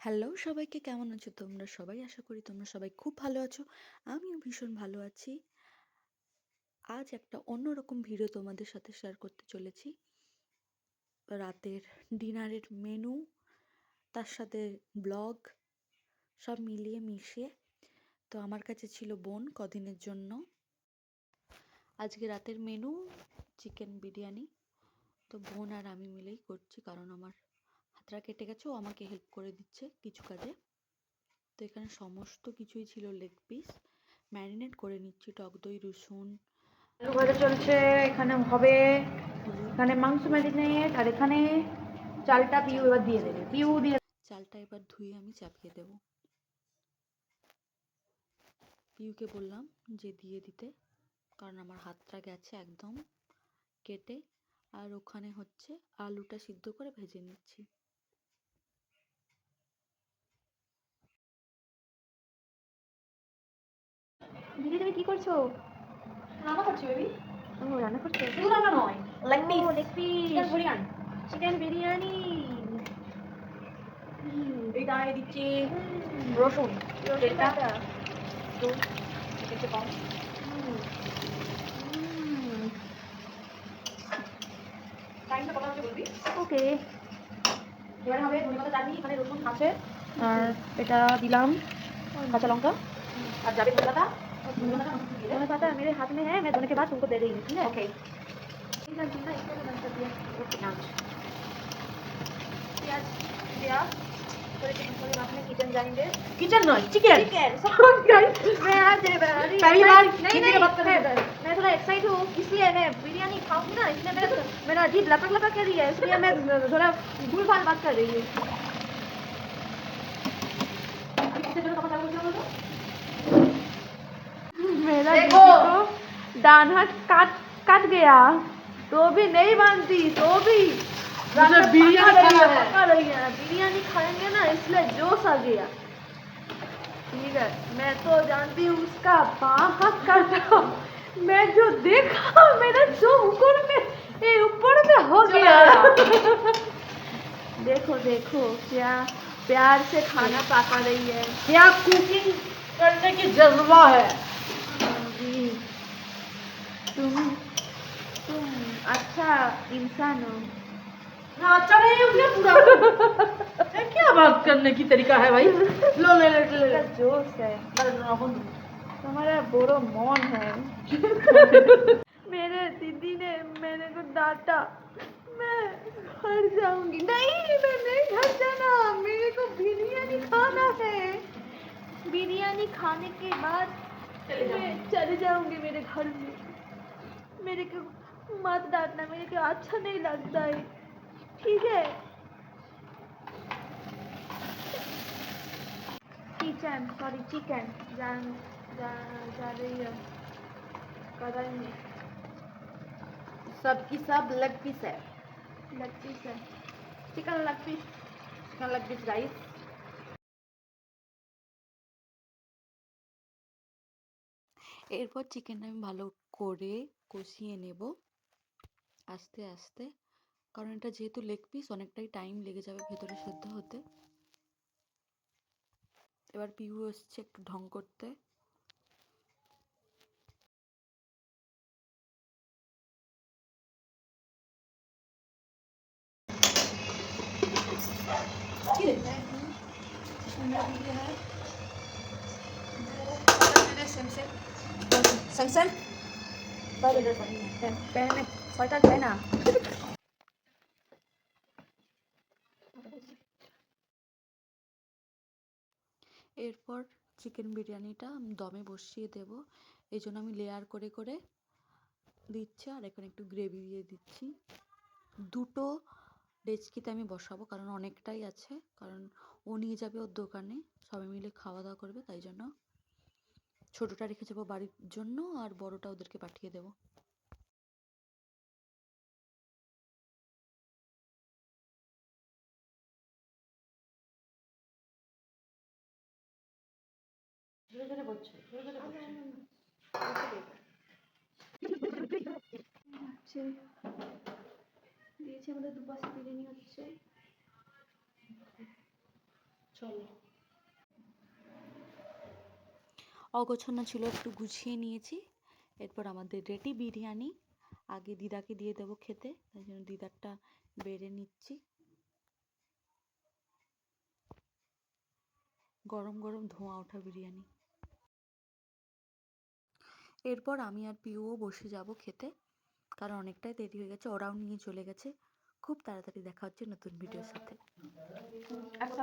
Hello সবাইকে, কেমন আছো তোমরা সবাই? আশা করি তোমরা সবাই খুব ভালো আছো। আমিও ভীষণ ভালো আছি। আজ একটা অন্যরকম ভিডিও তোমাদের সাথে শেয়ার করতে চলেছি। রাতের ডিনারের মেনু, তার সাথে ব্লগ, সব মিলিয়ে মিশিয়ে। তো আমার কাছে ছিল বোন কদিনের জন্য। আজকে রাতের মেনু চিকেন বিরিয়ানি। তো বোন আর আমি মিলেই করছি, কারণ আমার হাতটা কেটে গেছে, ও আমাকে হেল্প করে দিচ্ছে কিছু কাজে। তো এখানে সমস্ত কিছুই ছিল লেগ পিস, ম্যারিনেট করে নিচ্ছি টক দই, রসুন। আলু ভাজা চলছে, এখানে হবে, এখানে মাংস ম্যারিনেট, আর এখানে চালটা পিউ এবার দিয়ে দেবে, পিউ দিয়ে চালটা এবার ধুয়ে আমি চাপিয়ে দেব। পিউকে বললাম যে দিয়ে দিতে, কারণ আমার হাতটা গেছে একদম কেটে। আর ওখানে হচ্ছে আলুটা সিদ্ধ করে ভেজে নিচ্ছি। দিদি তুমি কি করছো? রান্না করছি বেবি। ও রান্না করছো? শুধু রান্না নয়, leg piece, leg piece, chicken biryani. Chicken biryani. এইটা দিচ্ছি রসুন, তেলটা রসুনটা একটু একটু কম। টাইমটা কত হচ্ছে বলবি? ওকে। এবারে হবে ধনেপাতা চাটনি, এখানে রসুন আছে, আর এটা দিলাম কাঁচা लौंगा, আর যাবে ধনেপাতা। धने पाता मेरे हाथ में है, मैं धोने के बाद तुमको दे देंगी, ठीक है? ओके। प्याज प्याज थोड़े बाद में किचन जाएंगे। Kitchen not chicken. चिकन मैं आज पहली बार नहीं हिंदी नहीं में बात कर रहे हैं। मैं थोड़ा एक्साइट हूँ, इसलिए मैं बिरयानी खाऊंगी ना, इसलिए मेरा जीभ लपक लपक कर रही है, इसलिए मैं थोड़ा भूल भाल बात कर रही हूँ। मेरा देखो। दीदी को दान हाथ काट काट गया, तो भी नहीं मानती, तो भी मुझे बिरयानी खाना है। पका रही है। बिरयानी खाएंगे ना, इसलिए जोश आ गया। ठीक है, मैं तो जानती हूँ उसका बाहर काटा, मैं जो देखा मेरा जो ऊपर में हो गया। देखो देखो क्या प्यार से खाना पका रही है। क्या कुकिंग करने की जज्बा है। जी, तुम अच्छा इंसान हो। ना अच्छा नहीं है क्या पूरा। ये क्या बात करने की तरीका है भाई। लो ले ले ले ले। जोश है, तुम्हारा बोरो मौन है। मेरे दीदी ने मेरे को डांटा, मैं घर जाऊंगी। नहीं, मैं नहीं घर जाना, मेरे को बिरयानी खाना है। बिरयानी खाने के बाद मैं चले जाऊंगी मेरे घर में। मेरे को मत डांटना, मेरे को अच्छा नहीं लगता है, ठीक है? किचन सॉरी चिकन जान जा जा रही है कढ़ाई में। सब की सब लेग पीस है। लेग पीस है, chicken leg piece. Chicken leg piece guys. এরপর চিকেনটা আমি ভালো করে কষিয়ে নেব আস্তে আস্তে, কারণ এটা যেহেতু লেগ পিস অনেকটাই টাইম লেগে যাবে ভেতরে সেদ্ধ হতে। এবার পিউ এসছে একটু ঢং করতে। सेम सेम पहने फटा पहना। এরপর চিকেন বিরিয়ানিটা দমে বসিয়ে দেব, এই জন্য আমি লেয়ার করে করে দিচ্ছি। আর এখানে একটু গ্রেভি দিয়ে দিচ্ছি। দুটো ডেচকিতে আমি বসাবো, কারণ অনেকটাই আছে, কারণ ও নিয়ে যাবে ওর দোকানে, সবাই মিলে খাওয়া দাওয়া করবে, তাই জন্য ছোটোটা রেখে যাবো বাড়ির জন্য, আর বড়টা ওদেরকে পাঠিয়ে দেবো। ধীরে ধীরে বলছে ধীরে ধীরে বলছে। হচ্ছে দিয়েছে আমাদের দুপাশে বিরিয়ানি হচ্ছে। চলো। অগোছালো ছিল, একটু গুছিয়ে নিয়েছি। এরপর আমাদের রেডি বিরিয়ানি। আগে দিদাকে দিয়ে দেবো খেতে, তাই জন্য দিদারটা বেড়ে নিচ্ছি। গরম গরম ধোঁয়া ওঠা বিরিয়ানি। এরপর আমি আর পিউও বসে যাব খেতে, কারণ অনেকটাই দেরি হয়ে গেছে, ওরাও নিয়ে চলে গেছে। খুব তাড়াতাড়ি দেখা হচ্ছে নতুন ভিডিওর সাথে। একটা